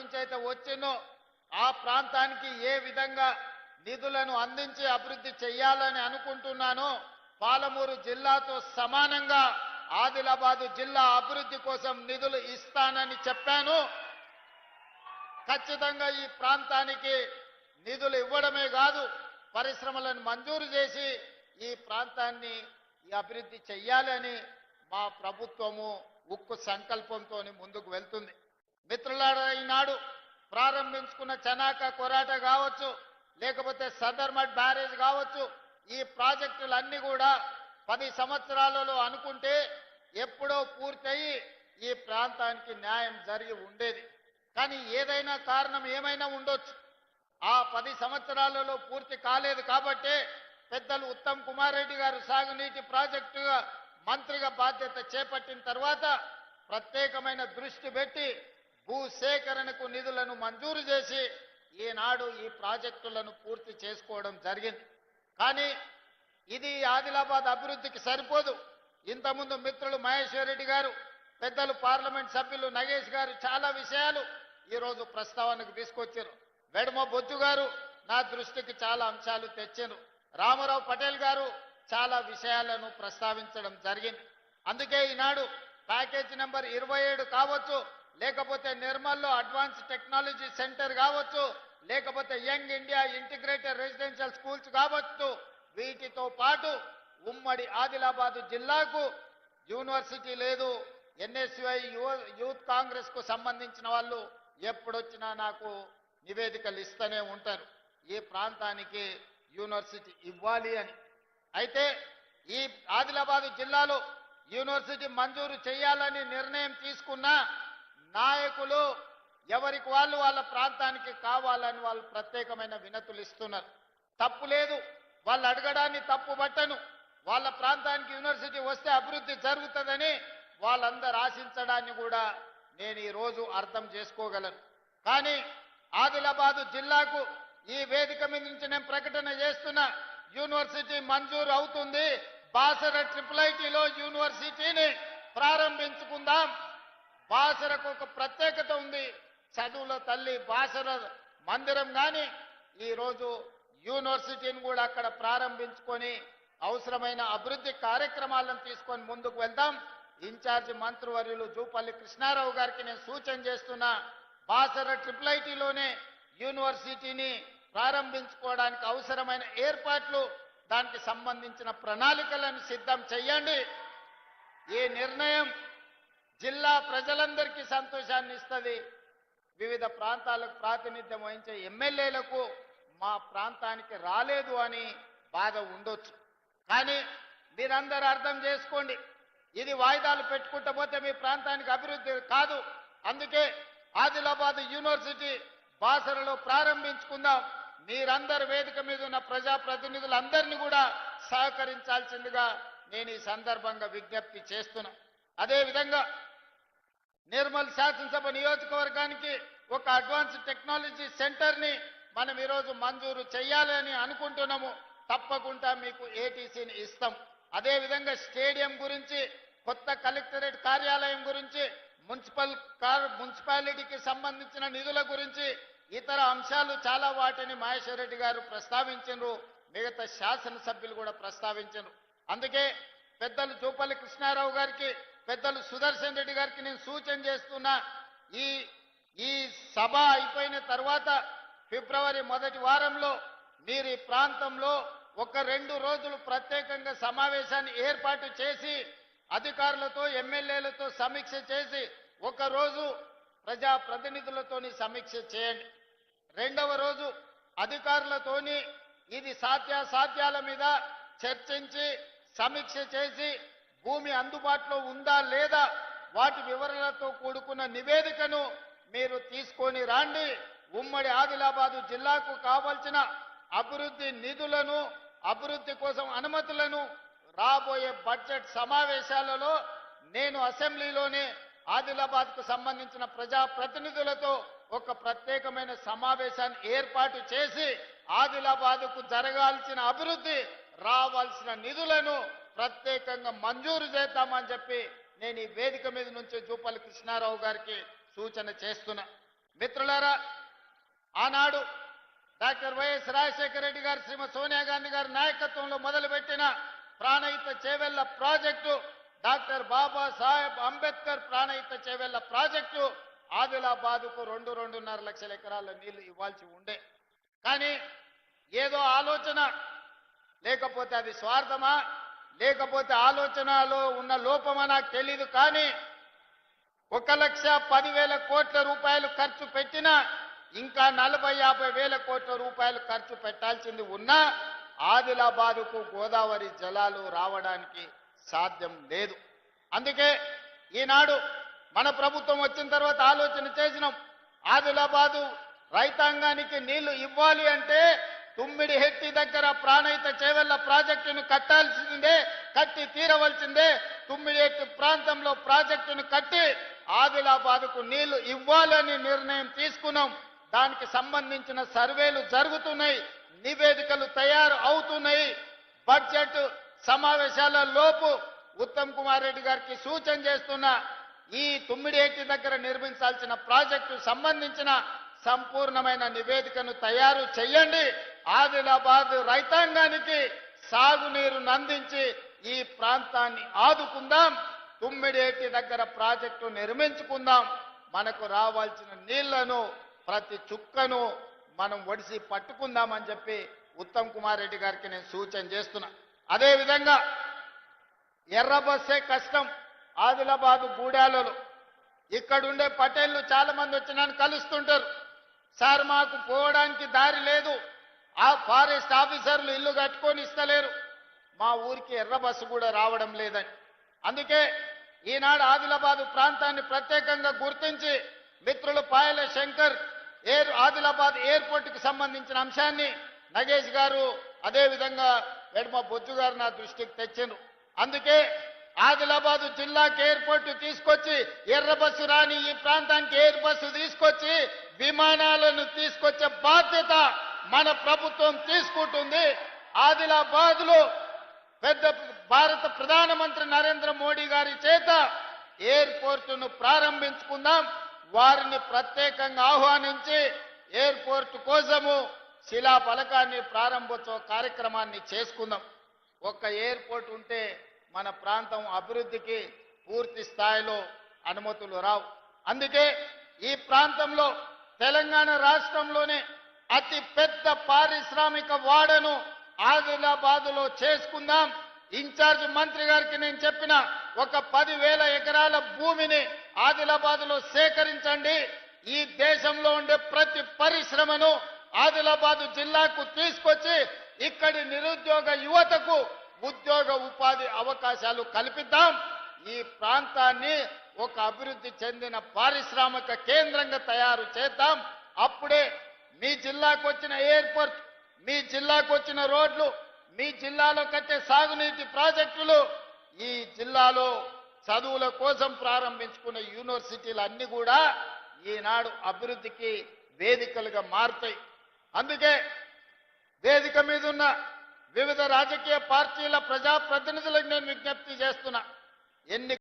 నుంచి అయితే వచ్చినో ఆ ప్రాంతానికి ఏ విధంగా నిధులను అందించి అభివృద్ధి చేయాలని అనుకుంటున్నానో పాలమూరు జిల్లాతో సమానంగా ఆదిలాబాదు జిల్లా అభివృద్ధి కోసం నిధులు ఇస్తానని చెప్పాను. ఖచ్చితంగా ఈ ప్రాంతానికి నిధులు ఇవ్వడమే కాదు, పరిశ్రమలను మంజూరు చేసి ఈ ప్రాంతాన్ని అభివృద్ధి చెయ్యాలని మా ప్రభుత్వము ఉక్కు సంకల్పంతో ముందుకు వెళ్తుంది. మిత్రులారా, ఈనాడు ప్రారంభించుకున్న చనాక కొరాట కావచ్చు, లేకపోతే సదర్మట్ బ్యారేజ్ కావచ్చు, ఈ ప్రాజెక్టులన్నీ కూడా 10 సంవత్సరాలలో అనుకుంటే ఎప్పుడో పూర్తయి ఈ ప్రాంతానికి న్యాయం జరిగి ఉండేది. కానీ ఏదైనా కారణం ఏమైనా ఉండొచ్చు, ఆ 10 సంవత్సరాలలో పూర్తి కాలేదు. కాబట్టే పెద్దలు ఉత్తమ్ కుమార్ రెడ్డి గారు సాగునీటి ప్రాజెక్టుగా మంత్రిగా బాధ్యత చేపట్టిన తర్వాత ప్రత్యేకమైన దృష్టి పెట్టి భూసేకరణకు నిధులను మంజూరు చేసి ఈనాడు ఈ ప్రాజెక్టులను పూర్తి చేసుకోవడం జరిగింది. కానీ ఇది ఆదిలాబాద్ అభివృద్ధికి సరిపోదు. ఇంతకుముందు మిత్రులు మహేశ్వర్ రెడ్డి గారు, పెద్దలు పార్లమెంట్ సభ్యులు నగేష్ గారు చాలా విషయాలు ఈరోజు ప్రస్తావనకు తీసుకొచ్చారు. వెడమ బొజ్జు గారు నా దృష్టికి చాలా అంశాలు తెచ్చారు. రామారావు పటేల్ గారు చాలా విషయాలను ప్రస్తావించడం జరిగింది. అందుకే ఈనాడు ప్యాకేజ్ నెంబర్ 27 కావచ్చు, లేకపోతే నిర్మల్లో అడ్వాన్స్ టెక్నాలజీ సెంటర్ కావచ్చు, లేకపోతే young India integrated residential schools కావచ్చు, వీటితో పాటు ఉమ్మడి ఆదిలాబాద్ జిల్లాకు యూనివర్సిటీ లేదు. ఎన్ఎస్యుఐ యూత్ కాంగ్రెస్ కు సంబంధించిన వాళ్ళు ఎప్పుడొచ్చినా నాకు నివేదికలు ఇస్తూనే ఉంటారు, ఈ ప్రాంతానికి యూనివర్సిటీ ఇవ్వాలి అని. అయితే ఈ ఆదిలాబాద్ జిల్లాలో యూనివర్సిటీ మంజూరు చేయాలని నిర్ణయం తీసుకున్న నాయకులు ఎవరికి వాళ్ళు వాళ్ళ ప్రాంతానికి కావాలని వాళ్ళు ప్రత్యేకమైన వినతులు ఇస్తున్నారు. తప్పు లేదు, వాళ్ళు అడగడాన్ని తప్పు పట్టను. వాళ్ళ ప్రాంతానికి యూనివర్సిటీ వస్తే అభివృద్ధి జరుగుతుందని వాళ్ళందరూ ఆశించడాన్ని కూడా నేను ఈరోజు అర్థం చేసుకోగలను. కానీ ఆదిలాబాదు జిల్లాకు ఈ వేదిక మీద నుంచి నేను ప్రకటన చేస్తున్నా, యూనివర్సిటీ మంజూరు అవుతుంది. బాసర IIITలో యూనివర్సిటీని ప్రారంభించుకుందాం. బాసరకు ఒక ప్రత్యేకత ఉంది, చదువుల తల్లి బాసర మందిరం. కానీ ఈరోజు యూనివర్సిటీని కూడా అక్కడ ప్రారంభించుకొని అవసరమైన అభివృద్ధి కార్యక్రమాలను తీసుకొని ముందుకు వెళ్దాం. ఇన్ఛార్జి మంత్రివర్యులు జూపల్లి కృష్ణారావు గారికి నేను సూచన చేస్తున్నా, బాసర IIITలోనే యూనివర్సిటీని ప్రారంభించుకోవడానికి అవసరమైన ఏర్పాట్లు, దానికి సంబంధించిన ప్రణాళికలను సిద్ధం చేయండి. ఈ నిర్ణయం జిల్లా ప్రజలందరికీ సంతోషాన్ని ఇస్తుంది. వివిధ ప్రాంతాలకు ప్రాతినిధ్యం వహించే ఎమ్మెల్యేలకు మా ప్రాంతానికి రాలేదు అని బాధ ఉండొచ్చు. కానీ మీరందరూ అర్థం చేసుకోండి, ఇది వాయిదాలు పెట్టుకుంటూ పోతే మీ ప్రాంతానికి అభివృద్ధి కాదు. అందుకే ఆదిలాబాద్ యూనివర్సిటీ బాసరలో ప్రారంభించుకుందాం. మీరందరూ వేదిక మీద ఉన్న ప్రజాప్రతినిధులందరినీ కూడా సహకరించాల్సిందిగా నేను ఈ సందర్భంగా విజ్ఞప్తి చేస్తున్నా. అదేవిధంగా నిర్మల్ శాసనసభ నియోజకవర్గానికి ఒక అడ్వాన్స్ టెక్నాలజీ సెంటర్ని మనం ఈరోజు మంజూరు చేయాలని అనుకుంటున్నాము. తప్పకుండా మీకు ఏటీసీని ఇస్తాం. అదేవిధంగా స్టేడియం గురించి, కొత్త కలెక్టరేట్ కార్యాలయం గురించి, మున్సిపాలిటీకి సంబంధించిన నిధుల గురించి, ఇతర అంశాలు చాలా వాటిని మహేశ్వర్ రెడ్డి గారు ప్రస్తావించారు, మిగతా శాసనసభ్యులు కూడా ప్రస్తావించారు. అందుకే పెద్దలు జూపల్లి కృష్ణారావు గారికి, పెద్దలు సుదర్శన్ రెడ్డి గారికి నేను సూచన చేస్తున్నా, ఈ సభ అయిపోయిన తర్వాత ఫిబ్రవరి మొదటి వారంలో మీరు ఈ ప్రాంతంలో ఒక 2 రోజులు ప్రత్యేకంగా సమావేశాన్ని ఏర్పాటు చేసి అధికారులతో ఎమ్మెల్యేలతో సమీక్ష చేసి, ఒక రోజు ప్రజాప్రతినిధులతోని సమీక్ష చేయండి. 2వ రోజు అధికారులతోని ఇది సాధ్యాల మీద చర్చించి సమీక్ష చేసి భూమి అందుబాటులో ఉందా లేదా వాటి వివరాలతో కూడుకున్న నివేదికను మీరు తీసుకొని రండి. ఉమ్మడి ఆదిలాబాదు జిల్లాకు కావాల్సిన అభివృద్ధి నిధులను, అభివృద్ధి కోసం అనుమతులను రాబోయే బడ్జెట్ సమావేశాలలో నేను అసెంబ్లీలోనే ఆదిలాబాద్కు సంబంధించిన ప్రజాప్రతినిధులతో ఒక ప్రత్యేకమైన సమావేశాన్ని ఏర్పాటు చేసి ఆదిలాబాద్కు జరగాల్సిన అభివృద్ధి, రావాల్సిన నిధులను ప్రత్యేకంగా మంజూరు చేద్దామని చెప్పి నేను ఈ వేదిక మీద నుంచి జూపల్లి కృష్ణారావు గారికి సూచన చేస్తున్నా. మిత్రులు మిత్రులారా, ఆనాడు డాక్టర్ వైఎస్ రాజశేఖర రెడ్డి గారు, శ్రీమతి సోనియా గాంధీ గారి నాయకత్వంలో మొదలుపెట్టిన Pranahita Chevella project, doctor Babasaheb Ambedkar Pranahita Chevella project ఆదిలాబాద్కు 2.5 లక్షల ఎకరాల నీళ్లు ఇవ్వాల్సి ఉండే. కానీ ఏదో ఆలోచన, లేకపోతే అది స్వార్థమా, లేకపోతే ఆలోచనలో ఉన్న లోపమా నాకు తెలీదు. కానీ 1,10,000 కోట్ల రూపాయలు ఖర్చు పెట్టినా ఇంకా 40-50 వేల కోట్ల రూపాయలు ఖర్చు పెట్టాల్సింది ఉన్నా ఆదిలాబాదుకు గోదావరి జలాలు రావడానికి సాధ్యం లేదు. అందుకే ఈనాడు మన ప్రభుత్వం వచ్చిన తర్వాత ఆలోచన చేసినాం. ఆదిలాబాదు రైతాంగానికి నీళ్లు ఇవ్వాలి అంటే తుమ్మిడిహెట్టి దగ్గర ప్రాణహిత చేవెళ్ల ప్రాజెక్టును కట్టాల్సిందే, కట్టి తీరవలసిందే. తుమ్మిడిహెట్టి ప్రాంతంలో ప్రాజెక్టును కట్టి ఆదిలాబాదుకు నీళ్లు ఇవ్వాలని నిర్ణయం తీసుకున్నాం. దానికి సంబంధించిన సర్వేలు జరుగుతున్నాయి, నివేదికలు తయారు అవుతున్నాయి. బడ్జెట్ సమావేశాల లోపు ఉత్తమ్ కుమార్ రెడ్డి గారికి సూచన చేస్తున్నా, ఈ తుమ్మిడిహెట్టి దగ్గర నిర్మించాల్సిన ప్రాజెక్టు సంబంధించిన సంపూర్ణమైన నివేదికను తయారు చేయండి. ఆదిలాబాద్ రైతాంగానికి సాగునీరును అందించి ఈ ప్రాంతాన్ని ఆదుకుందాం. తుమ్మిడిహెట్టి దగ్గర ప్రాజెక్టు నిర్మించుకుందాం. మనకు రావాల్సిన నీళ్లను ప్రతి చుక్కను మనం ఒడిసి పట్టుకుందామని చెప్పి ఉత్తమ్ కుమార్ రెడ్డి గారికి నేను సూచన చేస్తున్నా. అదేవిధంగా ఎర్ర బస్సే కష్టం. ఆదిలాబాద్ గూడాలలో ఇక్కడుండే పటేళ్లు చాలా మంది వచ్చి నన్ను కలుస్తుంటారు. సార్ మాకు పోవడానికి దారి లేదు, ఆ ఫారెస్ట్ ఆఫీసర్లు ఇల్లు కట్టుకొని ఇస్తలేరు, మా ఊరికి ఎర్ర బస్సు కూడా రావడం లేదని. అందుకే ఈనాడు ఆదిలాబాద్ ప్రాంతాన్ని ప్రత్యేకంగా గుర్తించి మిత్రులు పాయల శంకర్ ఆదిలాబాద్ ఎయిర్పోర్టుకు సంబంధించిన అంశాన్ని నగేష్ గారు, అదేవిధంగా వెడమ బొజ్జు గారు నా దృష్టికి తెచ్చారు. అందుకే ఆదిలాబాద్ జిల్లాకి ఎయిర్పోర్టు తీసుకొచ్చి ఎర్ర బస్సు రాని ఈ ప్రాంతానికి ఎయిర్ బస్సు తీసుకొచ్చి విమానాలను తీసుకొచ్చే బాధ్యత మన ప్రభుత్వం తీసుకుంటుంది. ఆదిలాబాద్ లో పెద్ద భారత ప్రధానమంత్రి నరేంద్ర మోడీ గారి చేత ఎయిర్పోర్టును ప్రారంభించుకుందాం. వారిని ప్రత్యేకంగా ఆహ్వానించి ఎయిర్పోర్టు కోసము శిలా ఫలకాన్ని ప్రారంభోత్సవ కార్యక్రమాన్ని చేసుకుందాం. ఒక్క ఎయిర్పోర్ట్ ఉంటే మన ప్రాంతం అభివృద్ధికి పూర్తి స్థాయిలో అనుమతులు రావు. అందుకే ఈ ప్రాంతంలో తెలంగాణ రాష్ట్రంలోనే అతి పెద్ద పారిశ్రామిక వాడను ఆదిలాబాదులో చేసుకుందాం. ఇన్ఛార్జ్ మంత్రి గారికి నేను చెప్పిన ఒక 10,000 ఎకరాల భూమిని ఆదిలాబాదులో సేకరించండి. ఈ దేశంలో ఉండే ప్రతి పరిశ్రమను ఆదిలాబాదు జిల్లాకు తీసుకొచ్చి ఇక్కడి నిరుద్యోగ యువతకు ఉద్యోగ ఉపాధి అవకాశాలు కల్పిద్దాం. ఈ ప్రాంతాన్ని ఒక అభివృద్ధి చెందిన పారిశ్రామిక కేంద్రంగా తయారు చేద్దాం. అప్పుడే మీ జిల్లాకు వచ్చిన ఎయిర్పోర్ట్, మీ జిల్లాకు వచ్చిన రోడ్లు, మీ జిల్లాలో కట్టే సాగునీటి ప్రాజెక్టులు, ఈ జిల్లాలో చదువుల కోసం ప్రారంభించుకున్న యూనివర్సిటీలు అన్ని కూడా ఈనాడు అభివృద్ధికి వేదికలుగా మారుతాయి. అందుకే వేదిక మీద ఉన్న వివిధ రాజకీయ పార్టీల ప్రజాప్రతినిధులకు నేను విజ్ఞప్తి చేస్తున్నా,